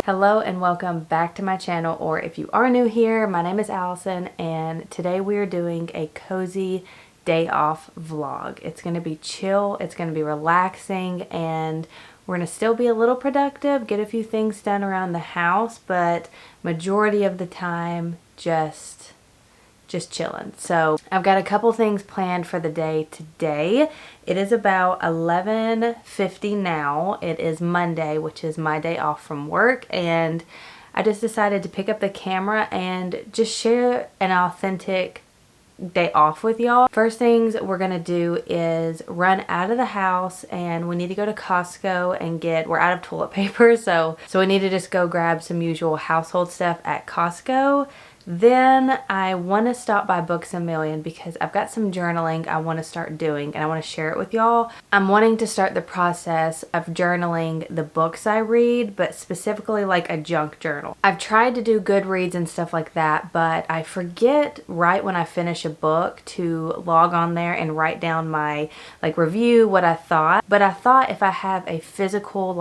Hello and welcome back to my channel, or if you are new here, my name is Allison and today we are doing a cozy day off vlog. It's going to be chill, it's going to be relaxing, and we're going to still be a little productive, get a few things done around the house, but majority of the time just chilling. So I've got a couple things planned for the day today. It is about 11:50 now. It is Monday, which is my day off from work, and I just decided to pick up the camera and just share an authentic day off with y'all. First things we're gonna do is run out of the house, and we need to go to Costco and we're out of toilet paper, so we need to just go grab some usual household stuff at Costco. Then I want to stop by Books A Million because I've got some journaling I want to start doing and I want to share it with y'all. I'm wanting to start the process of journaling the books I read, but specifically like a junk journal. I've tried to do Goodreads and stuff like that, but I forget right when I finish a book to log on there and write down my review, what I thought. But I thought if I have a physical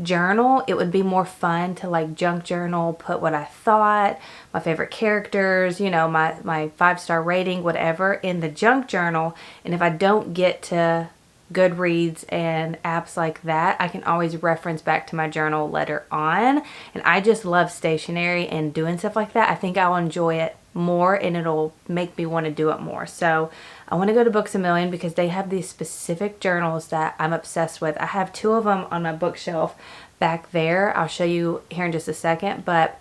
journal, it would be more fun to junk journal, put what I thought, my favorite characters, you know, my 5-star rating, whatever, in the junk journal. And if I don't get to Goodreads and apps like that, I can always reference back to my journal later on. And I just love stationery and doing stuff like that. I think I'll enjoy it more and it'll make me want to do it more. So I want to go to Books A Million because they have these specific journals that I'm obsessed with. I have 2 of them on my bookshelf back there. I'll show you here in just a second, but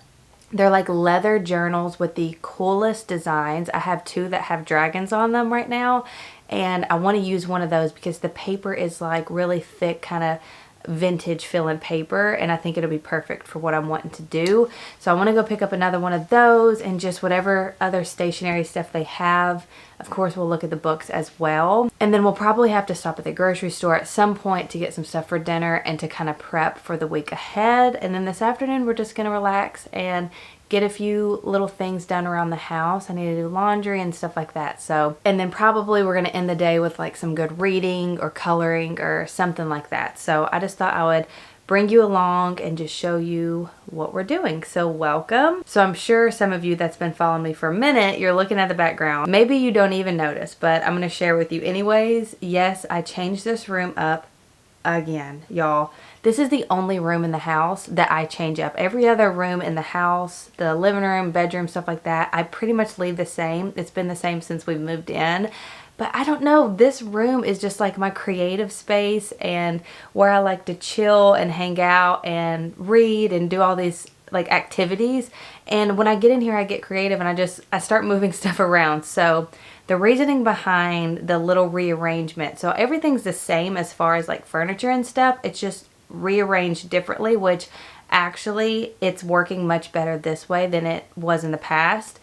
they're like leather journals with the coolest designs. I have 2 that have dragons on them right now, and I want to use one of those because the paper is like really thick, kind of vintage feeling paper, and I think it'll be perfect for what I'm wanting to do. So I want to go pick up another one of those and just whatever other stationery stuff they have. Of course, we'll look at the books as well. And then we'll probably have to stop at the grocery store at some point to get some stuff for dinner and to kind of prep for the week ahead. And then this afternoon, we're just going to relax and get a few little things done around the house. I need to do laundry and stuff like that. So, and then probably we're going to end the day with some good reading or coloring or something like that. So I just thought I would bring you along and just show you what we're doing. So welcome. So I'm sure some of you that's been following me for a minute, you're looking at the background. Maybe you don't even notice, but I'm going to share with you anyways. Yes, I changed this room up again, y'all. This is the only room in the house that I change up. Every other room in the house, the living room, bedroom, stuff like that, I pretty much leave the same. It's been the same since we moved in. But I don't know, this room is just like my creative space and where I like to chill and hang out and read and do all these activities. And when I get in here, I get creative and I start moving stuff around. So the reasoning behind the little rearrangement, so everything's the same as far as furniture and stuff, it's just rearranged differently, which actually it's working much better this way than it was in the past.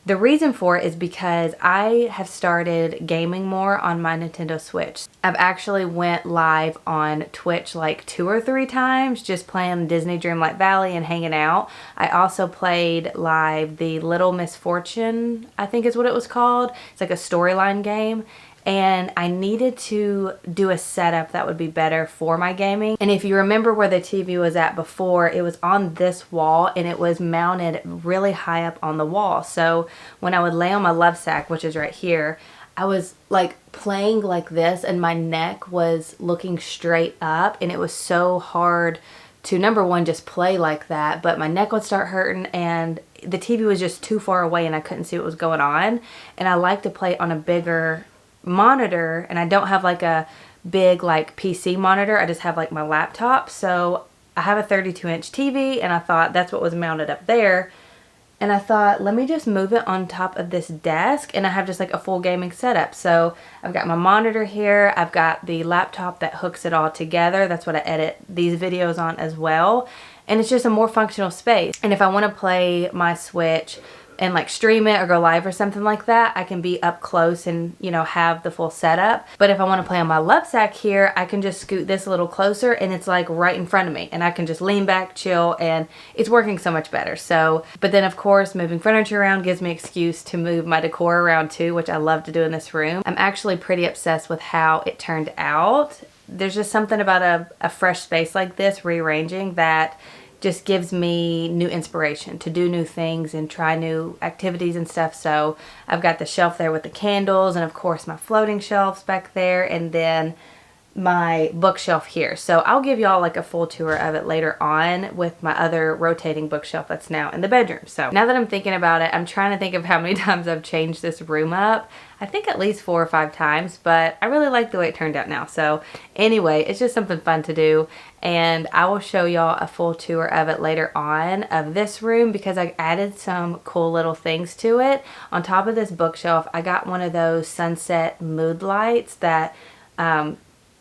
The reason for it is because I have started gaming more on my Nintendo Switch. I've actually went live on Twitch 2 or 3 times just playing Disney Dreamlight Valley and hanging out. I also played live the Little Misfortune, I think is what it was called. It's like a storyline game. and I needed to do a setup that would be better for my gaming. And if you remember where the TV was at before, it was on this wall and it was mounted really high up on the wall. So when I would lay on my love sack, which is right here, I was like playing like this and my neck was looking straight up, and it was so hard to, number one, just play like that, but my neck would start hurting and the TV was just too far away and I couldn't see what was going on. And I like to play on a bigger monitor, and I don't have like a big like PC monitor. I just have like my laptop. So I have a 32-inch TV, and I thought that's what was mounted up there. And I thought, let me just move it on top of this desk, and I have just like a full gaming setup. So I've got my monitor here. I've got the laptop that hooks it all together. That's what I edit these videos on as well. And it's just a more functional space. And if I want to play my Switch and like stream it or go live or something like that, I can be up close and, you know, have the full setup. But if I want to play on my love sack here, I can just scoot this a little closer and it's like right in front of me, and I can just lean back, chill, and it's working so much better. So, but then of course moving furniture around gives me excuse to move my decor around too, which I love to do in this room. I'm actually pretty obsessed with how it turned out. There's just something about a fresh space like this, rearranging, that just gives me new inspiration to do new things and try new activities and stuff. So I've got the shelf there with the candles, and of course my floating shelves back there, and then my bookshelf here. So I'll give y'all like a full tour of it later on with my other rotating bookshelf that's now in the bedroom. So now that I'm thinking about it, I'm trying to think of how many times I've changed this room up. I think at least 4 or 5 times, but I really like the way it turned out now. So anyway, it's just something fun to do, and I will show y'all a full tour of it later on of this room, because I added some cool little things to it. On top of this bookshelf, I got one of those sunset mood lights that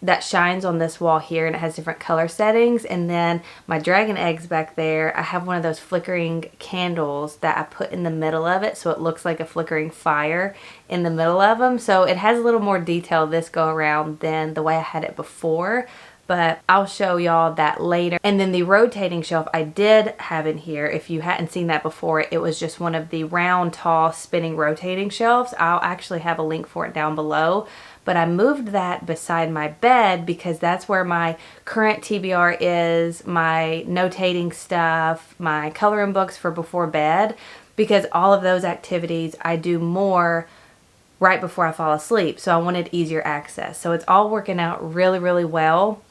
that shines on this wall here, and it has different color settings. And then my dragon eggs back there, I have one of those flickering candles that I put in the middle of it, so it looks like a flickering fire in the middle of them. So it has a little more detail this go around than the way I had it before, but I'll show y'all that later. And then the rotating shelf I did have in here, if you hadn't seen that before, it was just one of the round, tall, spinning rotating shelves. I'll actually have a link for it down below. But I moved that beside my bed because that's where my current TBR is, my notating stuff, my coloring books for before bed, because all of those activities I do more right before I fall asleep. So I wanted easier access. So it's all working out really, really well.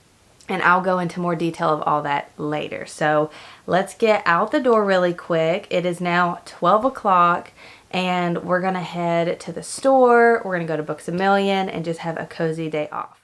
And I'll go into more detail of all that later. So let's get out the door really quick. It is now 12 o'clock. And we're gonna head to the store. We're gonna go to Books A Million and just have a cozy day off.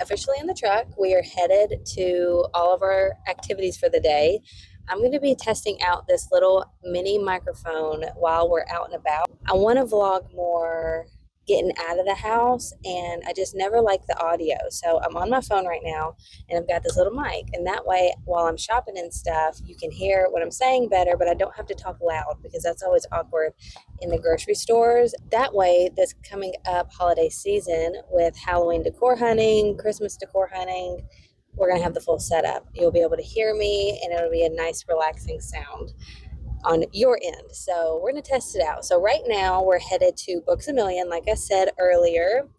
Officially in the truck. We are headed to all of our activities for the day. I'm going to be testing out this little mini microphone while we're out and about. I want to vlog more getting out of the house, and I just never like the audio. So I'm on my phone right now, and I've got this little mic, and that way while I'm shopping and stuff, you can hear what I'm saying better, but I don't have to talk loud, because that's always awkward in the grocery stores. That way, this coming up holiday season with Halloween decor hunting, Christmas decor hunting, we're gonna have the full setup. You'll be able to hear me, and it'll be a nice relaxing sound on your end. So we're gonna test it out. So right now we're headed to Books A Million. Like I said earlier,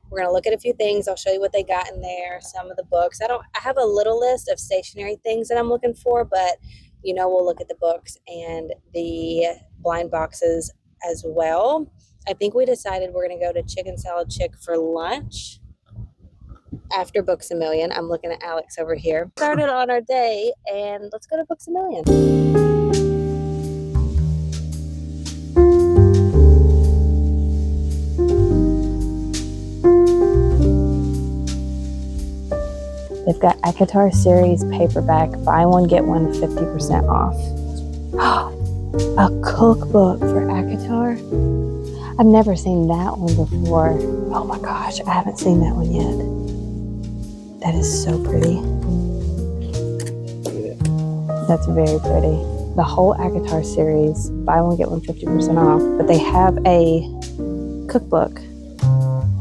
we're gonna look at a few things. I'll show you what they got in there, some of the books. I have a little list of stationery things that I'm looking for, but you know, we'll look at the books and the blind boxes as well. I think we decided we're gonna go to Chicken Salad Chick for lunch after Books A Million. I'm looking at Alex over here. Started on our day, and let's go to Books A Million. They've got ACOTAR series paperback, buy one, get one 50% off. A cookbook for ACOTAR? I've never seen that one before. Oh my gosh, I haven't seen that one yet. That is so pretty. That's very pretty. The whole ACOTAR series, buy one, get one 50% off. But they have a cookbook.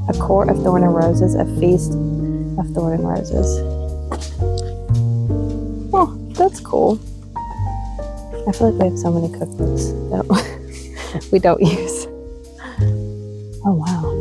A Court of Thorn and Roses, a Feast of Thorn and Roses. Oh, that's cool. I feel like we have so many cookbooks that we don't use. Oh, wow.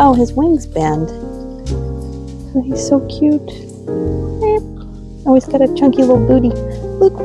Oh, his wings bend. Oh, he's so cute. Oh, he's got a chunky little booty. Look.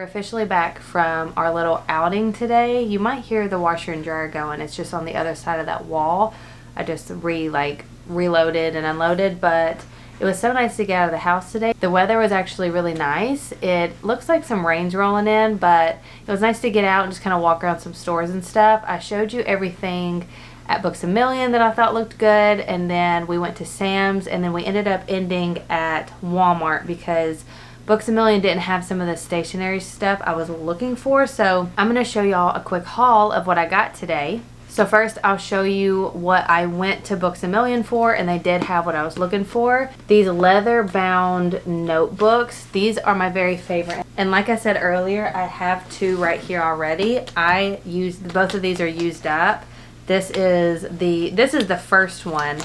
Officially back from our little outing today. You might hear the washer and dryer going. It's just on the other side of that wall. I just reloaded and unloaded, but it was so nice to get out of the house today. The weather was actually really nice. It looks like some rain's rolling in, but it was nice to get out and just kind of walk around some stores and stuff. I showed you everything at Books A Million that I thought looked good, and then we went to Sam's, and then we ended up ending at Walmart because Books A Million didn't have some of the stationery stuff I was looking for. So I'm going to show y'all a quick haul of what I got today. So first I'll show you what I went to Books A Million for, and they did have what I was looking for. These leather bound notebooks, these are my very favorite. And like I said earlier, I have two right here already. Both of these are used up. This is the first one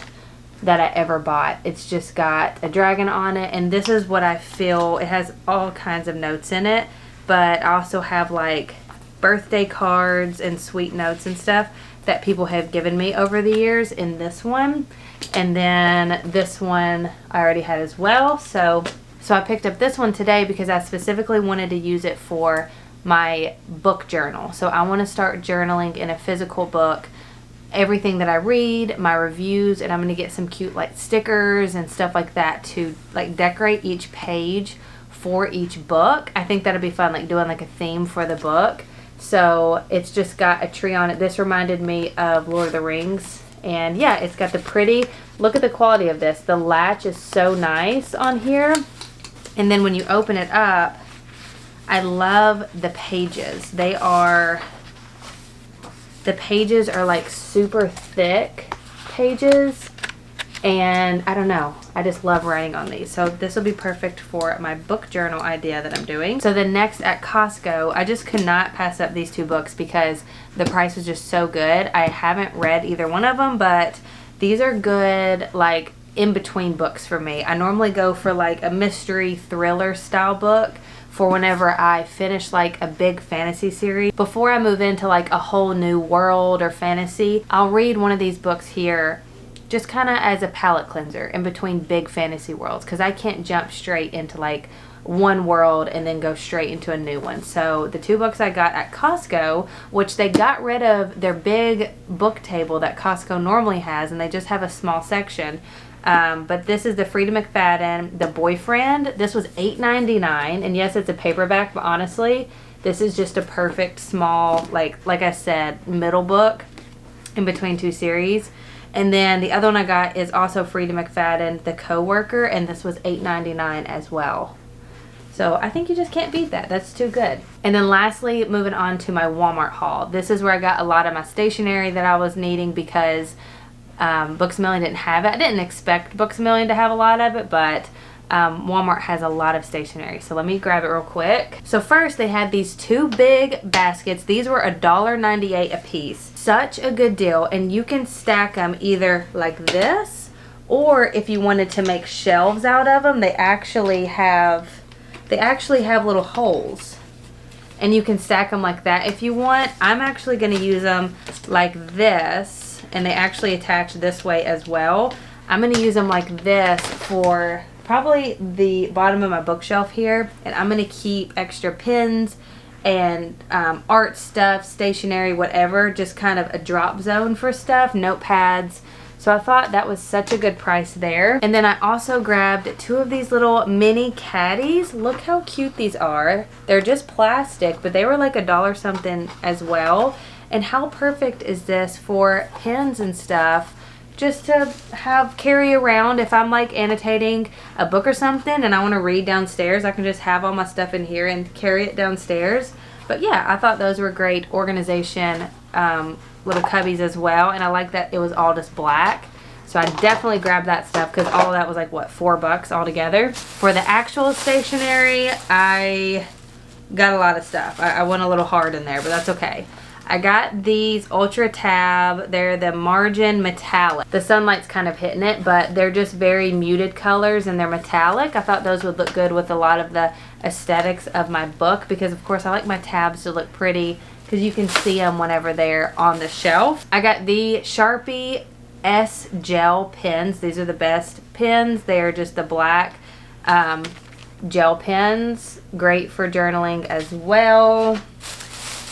that I ever bought. It's just got a dragon on it, and this is what I feel. It has all kinds of notes in it, but I also have like birthday cards and sweet notes and stuff that people have given me over the years in this one. And then this one I already had as well. So I picked up this one today because I specifically wanted to use it for my book journal. So I want to start journaling in a physical book everything that I read, my reviews, and I'm going to get some cute like stickers and stuff like that to like decorate each page for each book. I think that'll be fun, like doing like a theme for the book. So it's just got a tree on it. This reminded me of Lord of the Rings, and yeah, it's got the pretty, look at the quality of this. The latch is so nice on here, and then when you open it up, I love the pages. The pages are like super thick pages, and I don't know, I just love writing on these. So this will be perfect for my book journal idea that I'm doing. So then next at Costco, I just could not pass up these two books because the price was just so good. I haven't read either one of them, but these are good like in between books for me. I normally go for like a mystery thriller style book for whenever I finish like a big fantasy series. Before I move into like a whole new world or fantasy, I'll read one of these books here just kind of as a palate cleanser in between big fantasy worlds, because I can't jump straight into like one world and then go straight into a new one. So the 2 books I got at Costco, which they got rid of their big book table that Costco normally has, and they just have a small section. But this is the Frida McFadden, The Boyfriend. This was $8.99, and yes, it's a paperback, but honestly, this is just a perfect small, like I said, middle book in between 2 series. And then the other one I got is also Frida McFadden, The Coworker, and this was $8.99 as well. So I think you just can't beat that. That's too good. And then lastly, moving on to my Walmart haul. This is where I got a lot of my stationery that I was needing because Books A Million didn't have it. I didn't expect Books A Million to have a lot of it, but Walmart has a lot of stationery. So let me grab it real quick. So first they had these 2 big baskets. These were $1.98 a piece. Such a good deal, and you can stack them either like this, or if you wanted to make shelves out of them, they actually have little holes, and you can stack them like that if you want. I'm actually going to use them like this, and they actually attach this way as well. I'm going to use them like this for probably the bottom of my bookshelf here, and I'm going to keep extra pins and art stuff, stationery, whatever, just kind of a drop zone for stuff, notepads. So I thought that was such a good price there. And then I also grabbed 2 of these little mini caddies. Look how cute these are. They're just plastic, but they were like $1 something as well. And how perfect is this for pens and stuff, just to have carry around if I'm like annotating a book or something and I want to read downstairs. I can just have all my stuff in here and carry it downstairs. But yeah, I thought those were great organization little cubbies as well, and I like that it was all just black. So I definitely grabbed that stuff because all of that was like, what, $4 altogether. For the actual stationery, I got a lot of stuff. I went a little hard in there, but that's okay. I got these Ultra Tab. They're the Margin Metallic. The sunlight's kind of hitting it, but they're just very muted colors and they're metallic. I thought those would look good with a lot of the aesthetics of my book because, of course, I like my tabs to look pretty because you can see them whenever they're on the shelf. I got the Sharpie S Gel pens. These are the best pens. They are just the black gel pens. Great for journaling as well.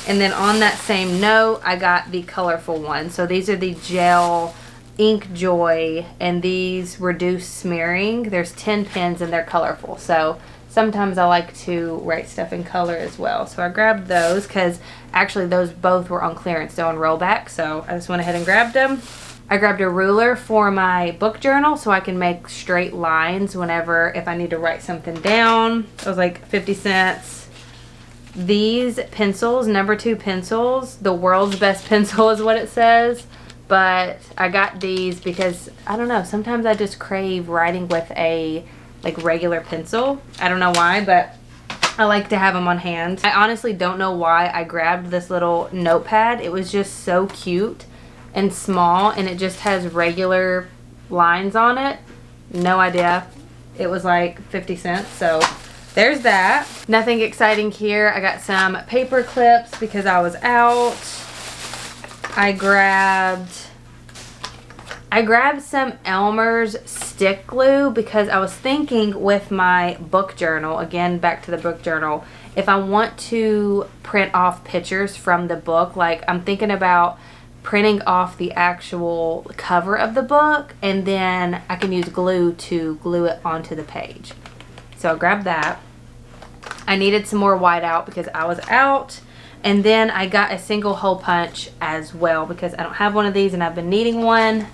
And then on that same note, I got the colorful ones. So these are the Gel Ink Joy, and these reduce smearing. There's 10 pens and they're colorful. So sometimes I like to write stuff in color as well. So I grabbed those because actually those both were on clearance. They're on rollback. So I just went ahead and grabbed them. I grabbed a ruler for my book journal so I can make straight lines whenever, if I need to write something down. It was like 50 cents. These pencils, number 2 pencils, the world's best pencil is what it says. But I got these because, I don't know, sometimes I just crave writing with a like regular pencil. I don't know why, but I like to have them on hand. I honestly don't know why I grabbed this little notepad. It was just so cute and small, and it just has regular lines on it. No idea. It was like 50 cents, so there's that. Nothing exciting here. I got some paper clips because I was out. I grabbed some Elmer's stick glue because I was thinking with my book journal, again back to the book journal, if I want to print off pictures from the book, like I'm thinking about printing off the actual cover of the book, and then I can use glue to glue it onto the page. So I grabbed that. I needed some more whiteout because I was out. And then I got a single hole punch as well because I don't have one of these and I've been needing one.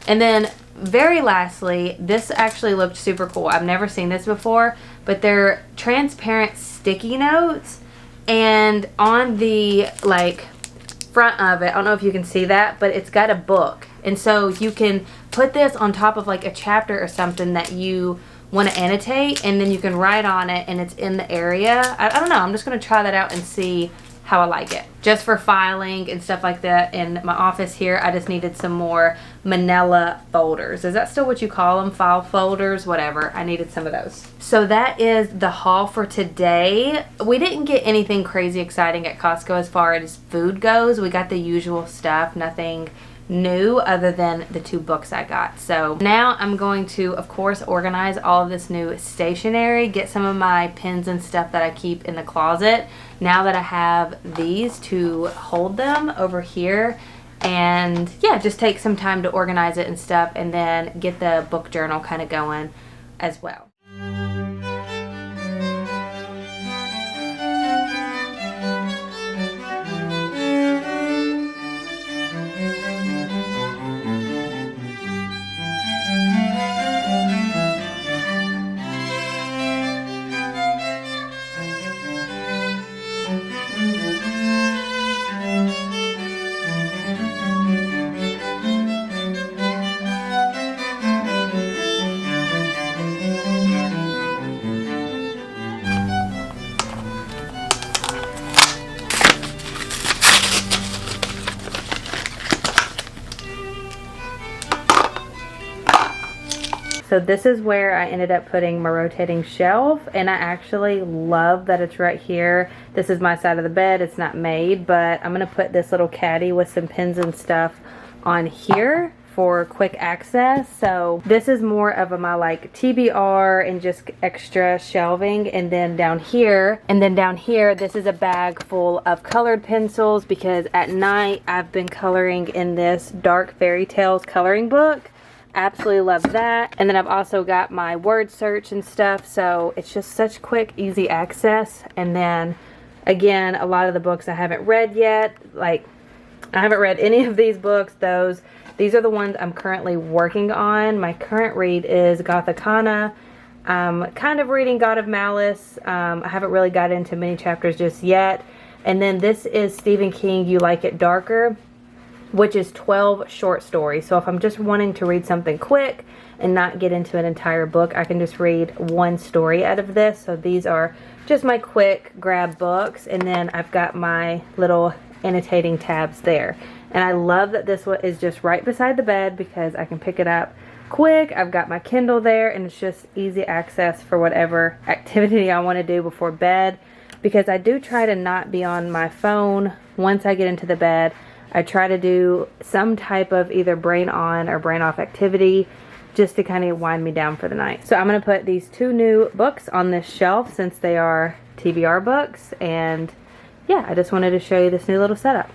And then very lastly, this actually looked super cool. I've never seen this before, but they're transparent sticky notes. And on the like front of it, I don't know if you can see that, but it's got a book. And so you can put this on top of like a chapter or something that you want to annotate, and then you can write on it and it's in the area. I don't know, I'm just going to try that out and see how I like it. Just for filing and stuff like that in my office here, I just needed some more manila folders. Is that still what you call them? File folders, whatever. I needed some of those. So that is the haul for today. We didn't get anything crazy exciting at Costco as far as food goes. We got the usual stuff, nothing new other than the 2 books I got. So now I'm going to, of course, organize all of this new stationery, get some of my pens and stuff that I keep in the closet now that I have these to hold them over here. And yeah, just take some time to organize it and stuff, and then get the book journal kind of going as well. So this is where I ended up putting my rotating shelf, and I actually love that it's right here. This is my side of the bed. It's not made, but I'm gonna put this little caddy with some pins and stuff on here for quick access. So this is more of my like TBR and just extra shelving. And then down here, this is a bag full of colored pencils, because at night I've been coloring in this Dark Fairy Tales coloring book. Absolutely love that. And then I've also got my word search and stuff, so it's just such quick, easy access. And then again, a lot of the books I haven't read yet. Like, I haven't read any of these books. These are the ones I'm currently working on. My current read is Gothikana. I'm kind of reading God of Malice. I haven't really got into many chapters just yet. And then this is Stephen King, You Like It Darker, which is 12 short stories. So if I'm just wanting to read something quick and not get into an entire book, I can just read one story out of this. So these are just my quick grab books. And then I've got my little annotating tabs there. And I love that this one is just right beside the bed, because I can pick it up quick. I've got my Kindle there, and it's just easy access for whatever activity I want to do before bed, because I do try to not be on my phone once I get into the bed. I try to do some type of either brain on or brain off activity just to kind of wind me down for the night. So I'm going to put these 2 new books on this shelf since they are TBR books. And yeah, I just wanted to show you this new little setup.